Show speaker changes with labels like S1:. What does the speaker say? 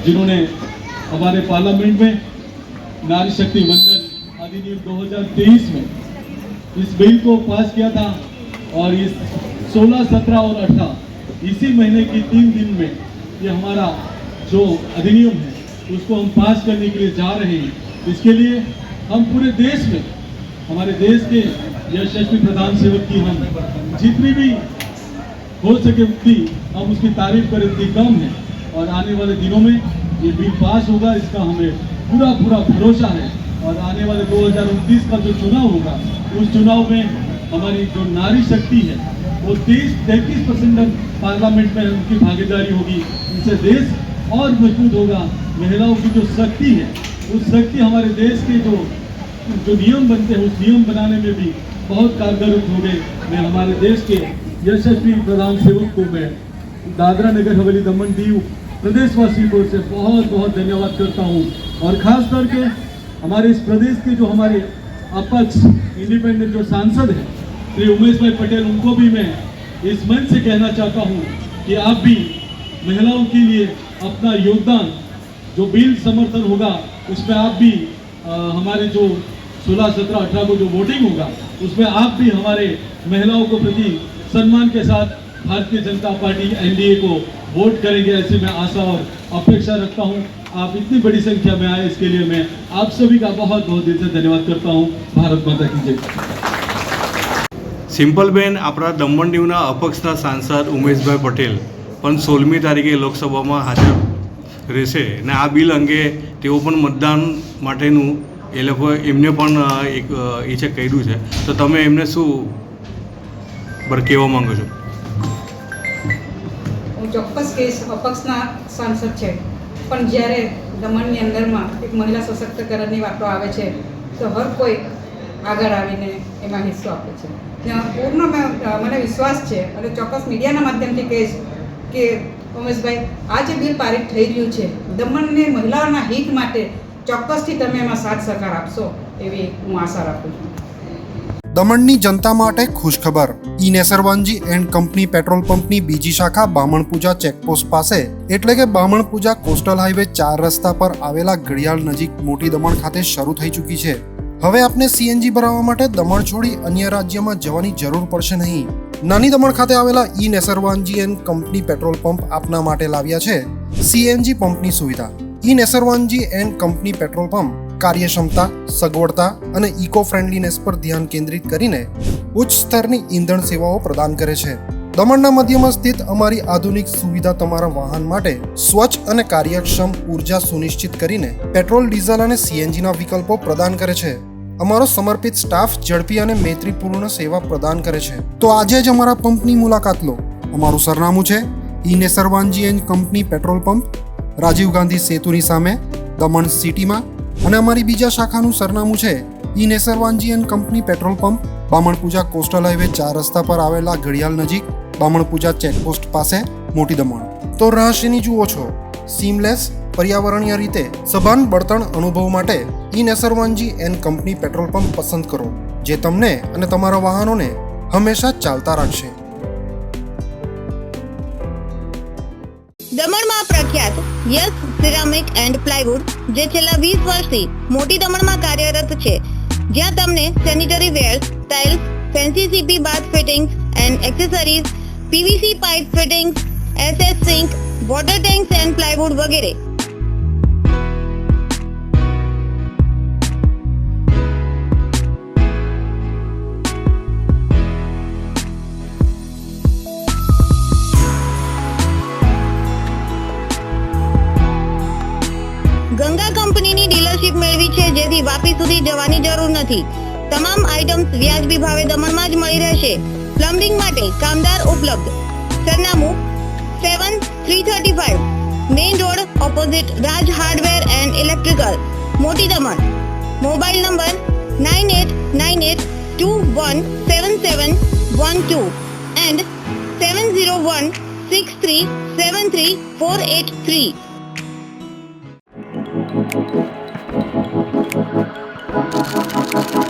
S1: जिन्होंने हमारे पार्लियामेंट में नारी शक्ति वंदन अधिनियम 2023 में इस बिल को पास किया था और इस 16, 17 और 18 इसी महीने की 3 दिन में ये हमारा जो अधिनियम है उसको हम पास करने के लिए जा रहे हैं। इसके लिए हम पूरे देश में हमारे देश के यशस्वी प्रधान सेवक की हम जितनी भी हो सके उतनी हम उसकी तारीफ करें उतनी कम है और आने वाले दिनों में ये बिल पास होगा, इसका हमें पूरा भरोसा है। और आने वाले 2029 का जो चुनाव होगा उस चुनाव में हमारी जो नारी शक्ति है वो 33% पार्लियामेंट में उनकी भागीदारी होगी। इससे देश और मजबूत होगा। महिलाओं की जो शक्ति है उस शक्ति हमारे देश के जो नियम बनते हैं उस नियम बनाने में भी बहुत कारगर होंगे। मैं हमारे देश के यशस्वी प्रधान सेवक को मैं दादरा नगर हवेली दमन दीव प्रदेशवासी को से बहुत धन्यवाद करता हूँ। और खास करके हमारे इस प्रदेश के जो हमारे अपक्ष इंडिपेंडेंट जो सांसद हैं श्री उमेश भाई पटेल, उनको भी मैं इस मंच से कहना चाहता हूँ कि आप भी महिलाओं के लिए अपना योगदान, जो बिल समर्थन होगा उसमें आप भी हमारे जो 16, 17, 18 को जो वोटिंग होगा उसमें आप भी हमारे महिलाओं को प्रति सम्मान के साथ भारतीय जनता पार्टी एनडीए को वोट करेंगे, ऐसे मैं आशा और अपेक्षा रखता हूं। आप इतनी बड़ी संख्या में आए इसके लिए मैं आप सभी का बहुत दिल से धन्यवाद करता हूं। भारत माता की जय।
S2: સિમ્પલબેન આપણા દમણ દીવના અપક્ષના સાંસદ ઉમેશભાઈ પટેલ પણ 16મી તારીખે લોકસભામાં હાજર રહેશે ને આ બિલ અંગે તેઓ પણ મતદાન માટેનું એ લોકો એમને પણ એક એ છે કહ્યું છે, તો તમે એમને શું કહેવા માંગો છો?
S3: હું ચોક્કસ કહીશ અપક્ષના સાંસદ છે, પણ જ્યારે દમણની અંદરમાં એક મહિલા સશક્તિકરણની વાતો આવે છે તો હર કોઈ આગળ આવીને એમાં હિસ્સો આપે છે. પૂર્ણ મને વિશ્વાસ છે અને ચોક્કસ મીડિયાના માધ્યમથી કહીશ કે ઉમેશભાઈ આ જે બિલ પારિત થઈ રહ્યું છે દમણની મહિલાઓના હિત માટે ચોક્કસથી તમે એમાં સાથ સહકાર આપશો એવી હું આશા રાખું છું.
S4: દમણની જનતા માટે ખુશખબર. ઈ નેસરવાનજી એન્ડ કંપની પેટ્રોલ પંપની બીજી શાખા બામણપૂજા ચેકપોસ્ટ પાસે એટલે કે બામણપૂજા કોસ્ટલ હાઈવે 4 રસ્તા પર આવેલા ઘડિયાળ નજીક મોટી દમણ ખાતે શરૂ થઈ ચૂકી છે. હવે આપને સીએનજી ભરાવવા માટે દમણ છોડી અન્ય રાજ્યમાં જવાની જરૂર પડશે નહીં. નાની દમણ ખાતે આવેલા E Nusserwanji and company petrol pump આપના માટે લાવ્યા છે સીએનજી પંપની સુવિધા. E Nusserwanji and company petrol pump કાર્યક્ષમતા, સગવડતા અને ઇકો ફ્રેન્ડલીનેસ પર ધ્યાન કેન્દ્રિત કરીને ઉચ્ચ સ્તરની ઈંધણ સેવાઓ પ્રદાન કરે છે. દમણના મધ્યમાં સ્થિત અમારી આધુનિક સુવિધા તમારા વાહન માટે સ્વચ્છ અને કાર્યક્ષમ ઉર્જા સુનિશ્ચિત કરીને પેટ્રોલ, ડીઝલ અને સીએનજીના વિકલ્પો પ્રદાન કરે છે. અમારો સમર્પિત સ્ટાફ ઝડપી અને મૈત્રીપૂર્ણ સેવા પ્રદાન કરે છે. તો આજે જ અમારા પંપની મુલાકાત લો. અમારું સરનામું છે E Nusserwanji and company petrol pump, Rajiv Gandhi સેતુની સામે, દમણ સિટીમાં. અને અમારી બીજા શાખાનું સરનામું છે E Nusserwanji and company petrol pump, Bamanpuja coastal highway 4 રસ્તા પર આવેલા ઘડિયાળ નજીક, બામણપૂજા ચેકપોસ્ટ પાસે, મોટી દમણ. તો રાહ શેની જુઓ છો? સીમલેસ, પર્યાવરણીય રીતે સભાન બળતણ અનુભવ માટે E Nusserwanji and company petrol pump પસંદ કરો, જે તમને અને તમારા વાહનોને હંમેશા ચાલતા રાખશે.
S5: દમણમાં પ્રખ્યાત યસ સિરામિક એન્ડ પ્લાયવુડ જે છેલ્લા 20 વર્ષથી મોટી દમણમાં કાર્યરત છે, જ્યાં તમને sanitary wares, tiles, fancy CP bath fittings and accessories, PVC pipe fittings, SS sink, water tanks and plywood વગેરે. ગંગા કંપનીની ડીલરશીપ મેળવી છે, જેથી વાપી સુધી જવાની જરૂર નથી. તમામ આઇટમ્સ વ્યાજબી ભાવે દમણમાં જ મળી રહેશે. પ્લમ્બિંગ માટે કામદાર ઉપલબ્ધ. સરનામું 7335 main road opposite Raj hardware and electrical, Moti Daman. Mobile number 9898217712 and 7016373483.
S6: Thank you.